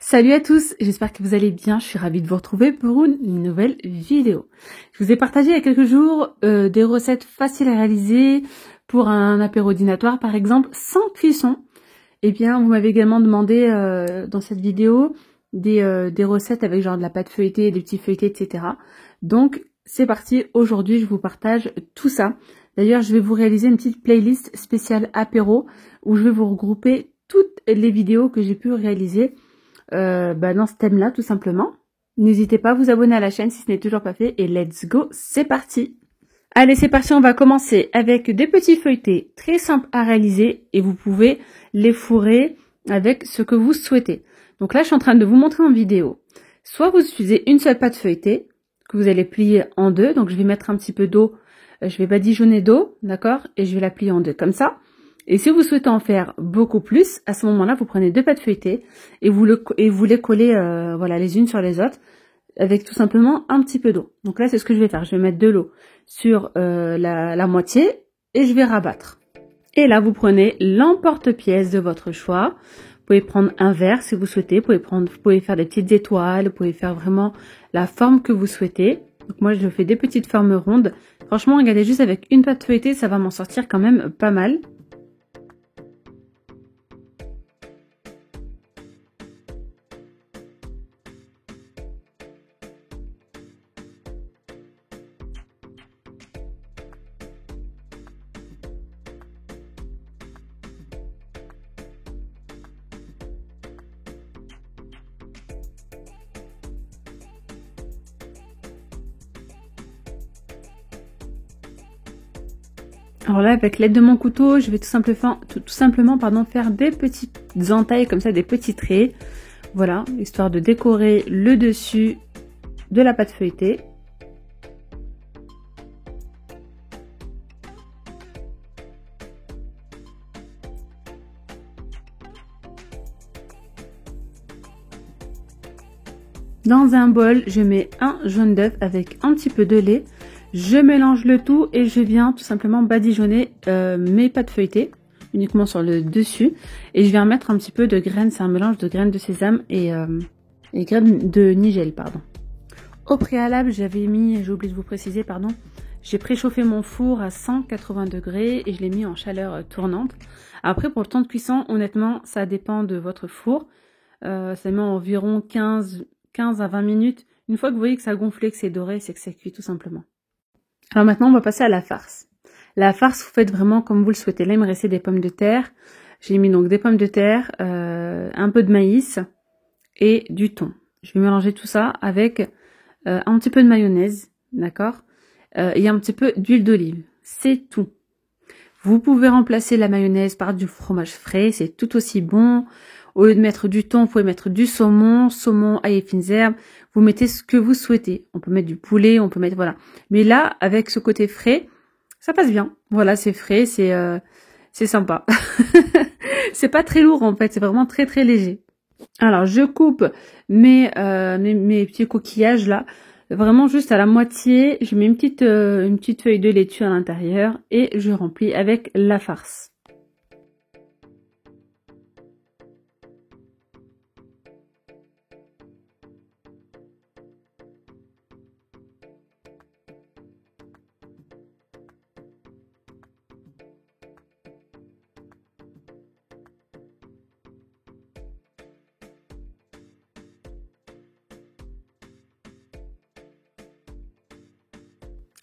Salut à tous, j'espère que vous allez bien, je suis ravie de vous retrouver pour une nouvelle vidéo. Je vous ai partagé il y a quelques jours des recettes faciles à réaliser pour un apéro dînatoire par exemple, sans cuisson. Et bien vous m'avez également demandé dans cette vidéo des recettes avec genre de la pâte feuilletée, des petits feuilletés, etc. Donc c'est parti, aujourd'hui je vous partage tout ça. D'ailleurs je vais vous réaliser une petite playlist spéciale apéro où je vais vous regrouper toutes les vidéos que j'ai pu réaliser dans ce thème-là, tout simplement. N'hésitez pas à vous abonner à la chaîne si ce n'est toujours pas fait. Et let's go, c'est parti. Allez, c'est parti, on va commencer avec des petits feuilletés très simples à réaliser. Et vous pouvez les fourrer avec ce que vous souhaitez. Donc là, je suis en train de vous montrer en vidéo. Soit vous utilisez une seule pâte feuilletée, que vous allez plier en deux. Donc je vais mettre un petit peu d'eau, je vais badigeonner d'eau, d'accord? Et je vais la plier en deux, comme ça. Et si vous souhaitez en faire beaucoup plus, à ce moment-là, vous prenez deux pâtes feuilletées et vous les collez voilà, les unes sur les autres avec tout simplement un petit peu d'eau. Donc là, c'est ce que je vais faire. Je vais mettre de l'eau sur la moitié et je vais rabattre. Et là, vous prenez l'emporte-pièce de votre choix. Vous pouvez prendre un verre si vous souhaitez. Vous pouvez faire des petites étoiles. Vous pouvez faire vraiment la forme que vous souhaitez. Donc moi, je fais des petites formes rondes. Franchement, regardez, juste avec une pâte feuilletée, ça va m'en sortir quand même pas mal. Alors là, avec l'aide de mon couteau, je vais tout simplement faire des petites entailles comme ça, des petits traits. Voilà, histoire de décorer le dessus de la pâte feuilletée. Dans un bol, je mets un jaune d'œuf avec un petit peu de lait. Je mélange le tout et je viens tout simplement badigeonner mes pâtes feuilletées uniquement sur le dessus. Et je viens mettre un petit peu de graines, c'est un mélange de graines de sésame et graines de nigel, pardon. Au préalable, j'ai oublié de vous préciser, pardon, j'ai préchauffé mon four à 180 degrés et je l'ai mis en chaleur tournante. Après, pour le temps de cuisson, honnêtement, ça dépend de votre four. Ça met environ 15 à 20 minutes. Une fois que vous voyez que ça a gonflé, que c'est doré, c'est que c'est cuit tout simplement. Alors maintenant, on va passer à la farce. La farce, vous faites vraiment comme vous le souhaitez. Là, il me restait des pommes de terre. J'ai mis donc des pommes de terre, un peu de maïs et du thon. Je vais mélanger tout ça avec un petit peu de mayonnaise, d'accord, et un petit peu d'huile d'olive. C'est tout. Vous pouvez remplacer la mayonnaise par du fromage frais, c'est tout aussi bon. Au lieu de mettre du thon, vous pouvez mettre du saumon, ail et fines herbes. Vous mettez ce que vous souhaitez. On peut mettre du poulet, on peut mettre, voilà. Mais là, avec ce côté frais, ça passe bien. Voilà, c'est frais, c'est sympa. C'est pas très lourd en fait, c'est vraiment très très léger. Alors, je coupe mes petits coquillages là, vraiment juste à la moitié. Je mets une petite feuille de laitue à l'intérieur et je remplis avec la farce.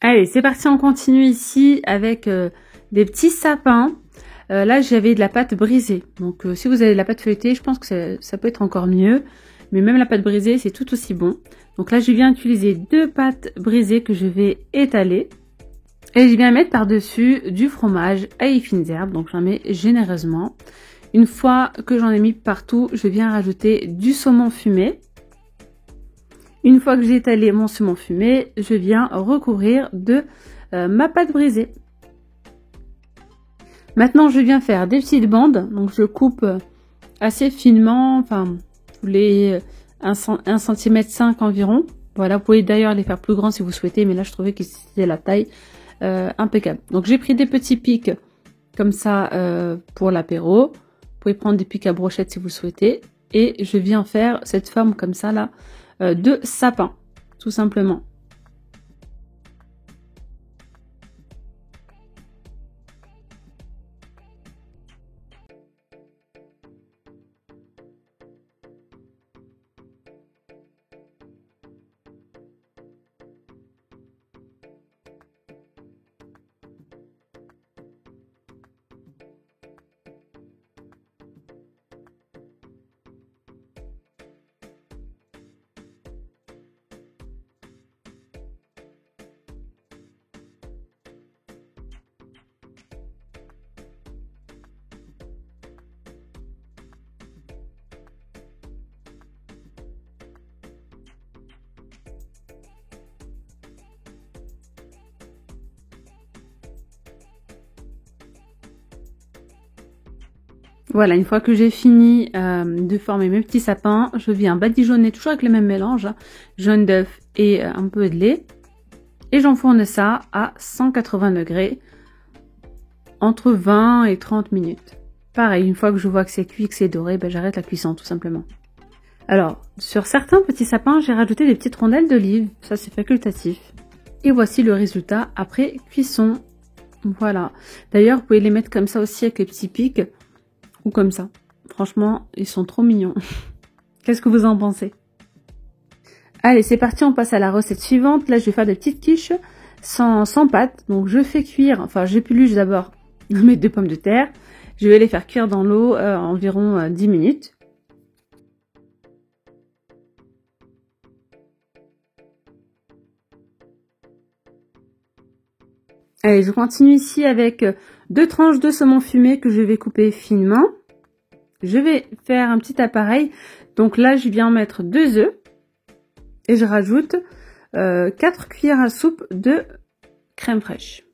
Allez, c'est parti, on continue ici avec des petits sapins. Là, j'avais de la pâte brisée. Donc, si vous avez de la pâte feuilletée, je pense que ça peut être encore mieux. Mais même la pâte brisée, c'est tout aussi bon. Donc là, je viens utiliser deux pâtes brisées que je vais étaler. Et je viens mettre par-dessus du fromage ail et fines herbes. Donc, j'en mets généreusement. Une fois que j'en ai mis partout, je viens rajouter du saumon fumé. Une fois que j'ai étalé mon saumon fumé, je viens recouvrir de ma pâte brisée. Maintenant, je viens faire des petites bandes. Donc, je coupe assez finement, enfin, tous les 1,5 cm environ. Voilà, vous pouvez d'ailleurs les faire plus grands si vous souhaitez, mais là, je trouvais que c'était la taille impeccable. Donc, j'ai pris des petits pics comme ça pour l'apéro. Vous pouvez prendre des pics à brochette si vous le souhaitez. et je viens faire cette forme comme ça là de sapin, tout simplement. Voilà, une fois que j'ai fini de former mes petits sapins, je viens badigeonner toujours avec le même mélange, jaune d'œuf et un peu de lait. Et j'enfourne ça à 180 degrés entre 20 et 30 minutes. Pareil, une fois que je vois que c'est cuit, que c'est doré, ben, j'arrête la cuisson tout simplement. Alors, sur certains petits sapins, j'ai rajouté des petites rondelles d'olive, ça c'est facultatif. Et voici le résultat après cuisson. Voilà. D'ailleurs, vous pouvez les mettre comme ça aussi avec les petits pics. Ou comme ça. Franchement, ils sont trop mignons. Qu'est-ce que vous en pensez? Allez, c'est parti, on passe à la recette suivante. Là, je vais faire des petites quiches sans pâte. Donc, je fais cuire, enfin, j'épluche d'abord mes 2 pommes de terre. Je vais les faire cuire dans l'eau environ 10 minutes. Allez, je continue ici avec 2 tranches de saumon fumé que je vais couper finement. Je vais faire un petit appareil. Donc là, je viens mettre 2 œufs. Et je rajoute 4 cuillères à soupe de crème fraîche.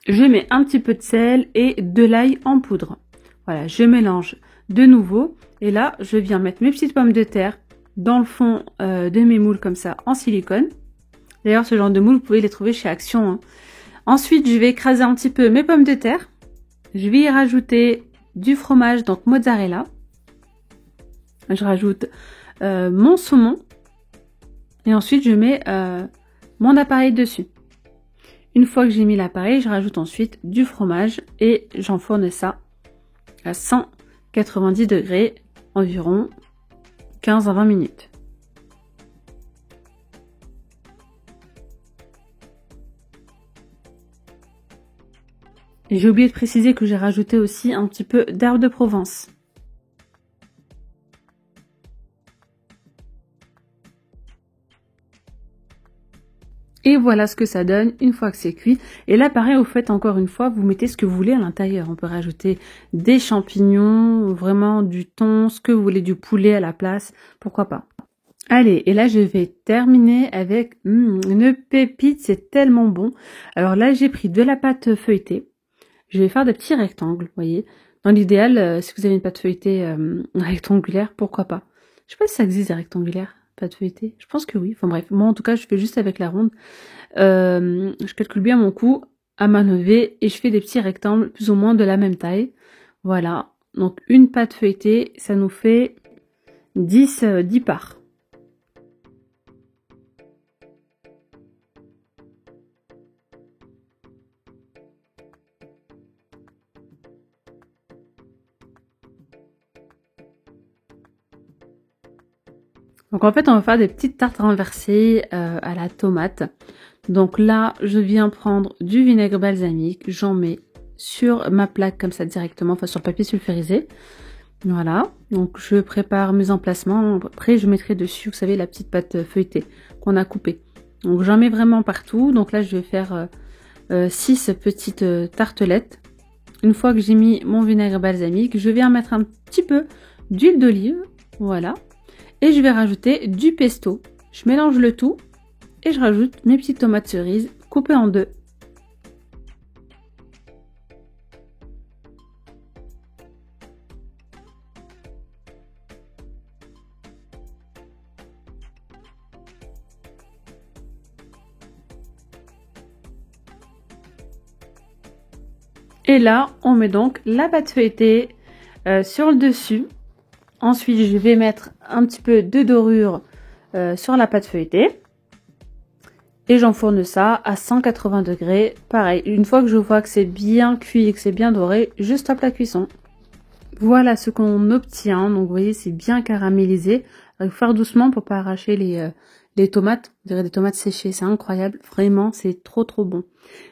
Je mets un petit peu de sel et de l'ail en poudre. Voilà, je mélange de nouveau. Et là, je viens mettre mes petites pommes de terre dans le fond de mes moules comme ça en silicone. D'ailleurs, ce genre de moules, vous pouvez les trouver chez Action, hein. Ensuite, je vais écraser un petit peu mes pommes de terre. Je vais y rajouter du fromage, donc mozzarella. Je rajoute mon saumon. Et ensuite, je mets mon appareil dessus. Une fois que j'ai mis l'appareil, je rajoute ensuite du fromage et j'enfourne ça à 190 degrés, environ 15 à 20 minutes. J'ai oublié de préciser que j'ai rajouté aussi un petit peu d'herbe de Provence. Et voilà ce que ça donne une fois que c'est cuit. Et là, pareil, vous faites encore une fois, vous mettez ce que vous voulez à l'intérieur. On peut rajouter des champignons, vraiment du thon, ce que vous voulez, du poulet à la place, pourquoi pas. Allez, et là, je vais terminer avec une pépite, c'est tellement bon. Alors là, j'ai pris de la pâte feuilletée. Je vais faire des petits rectangles, vous voyez. Dans l'idéal, si vous avez une pâte feuilletée rectangulaire, pourquoi pas. Je sais pas si ça existe des rectangulaires, pâte feuilletée. Je pense que oui. Enfin bref, moi en tout cas, je fais juste avec la ronde. Je calcule bien mon coup à main levée et je fais des petits rectangles plus ou moins de la même taille. Voilà. Donc une pâte feuilletée, ça nous fait 10 parts. Donc en fait, on va faire des petites tartes renversées à la tomate. Donc là, je viens prendre du vinaigre balsamique, j'en mets sur ma plaque comme ça directement, enfin sur le papier sulfurisé. Voilà, donc je prépare mes emplacements. Après, je mettrai dessus, vous savez, la petite pâte feuilletée qu'on a coupée. Donc j'en mets vraiment partout. Donc là, je vais faire 6 petites tartelettes. Une fois que j'ai mis mon vinaigre balsamique, je viens mettre un petit peu d'huile d'olive. Voilà. Et je vais rajouter du pesto. Je mélange le tout et je rajoute mes petites tomates cerises coupées en 2. Et là, on met donc la pâte feuilletée sur le dessus. Ensuite, je vais mettre un petit peu de dorure sur la pâte feuilletée. Et j'enfourne ça à 180 degrés. Pareil, une fois que je vois que c'est bien cuit et que c'est bien doré, je stoppe la cuisson. Voilà ce qu'on obtient. Donc vous voyez, c'est bien caramélisé. Il faut faire doucement pour pas arracher les tomates. On dirait des tomates séchées. C'est incroyable. Vraiment, c'est trop bon.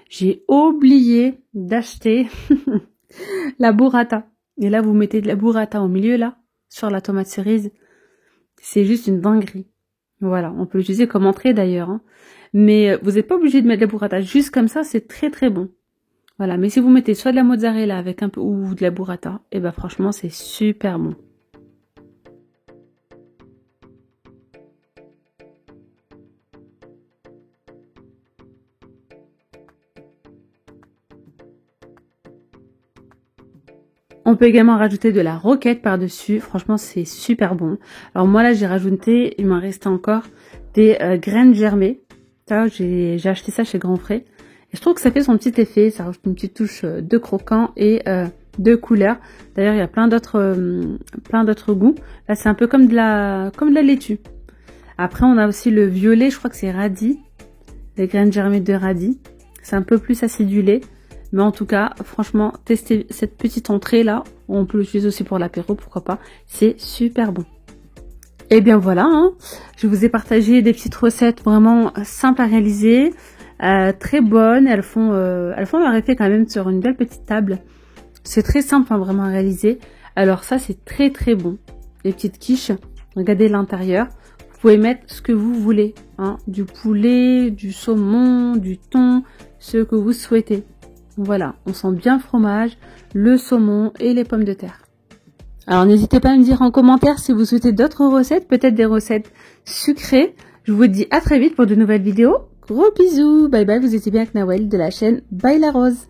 J'ai oublié d'acheter la burrata. Et là, vous mettez de la burrata au milieu, là, sur la tomate cerise. C'est juste une dinguerie. Voilà, on peut l'utiliser comme entrée d'ailleurs. Hein. Mais vous n'êtes pas obligé de mettre de la burrata. Juste comme ça, c'est très bon. Voilà, mais si vous mettez soit de la mozzarella avec un peu ou de la burrata, et ben franchement, c'est super bon. On peut également rajouter de la roquette par-dessus. Franchement, c'est super bon. Alors moi, là, j'ai rajouté, il m'en restait encore, des graines germées. Ça, j'ai acheté ça chez Grand Frais. Et je trouve que ça fait son petit effet. Ça rajoute une petite touche de croquant et de couleur. D'ailleurs, il y a plein d'autres goûts. Là, c'est un peu comme de la laitue. Après, on a aussi le violet. Je crois que c'est radis. Les graines germées de radis. C'est un peu plus acidulé. Mais en tout cas, franchement, testez cette petite entrée là. On peut l'utiliser aussi pour l'apéro, pourquoi pas. C'est super bon. Et bien voilà, hein. Je vous ai partagé des petites recettes vraiment simples à réaliser. Très bonnes. Elles font leur effet quand même sur une belle petite table. C'est très simple, hein, vraiment à réaliser. Alors ça, c'est très bon. Les petites quiches. Regardez l'intérieur. Vous pouvez mettre ce que vous voulez. Hein. Du poulet, du saumon, du thon, ce que vous souhaitez. Voilà, on sent bien le fromage, le saumon et les pommes de terre. Alors n'hésitez pas à me dire en commentaire si vous souhaitez d'autres recettes, peut-être des recettes sucrées. Je vous dis à très vite pour de nouvelles vidéos. Gros bisous, bye bye, vous étiez bien avec Nawel de la chaîne Bye la Rose.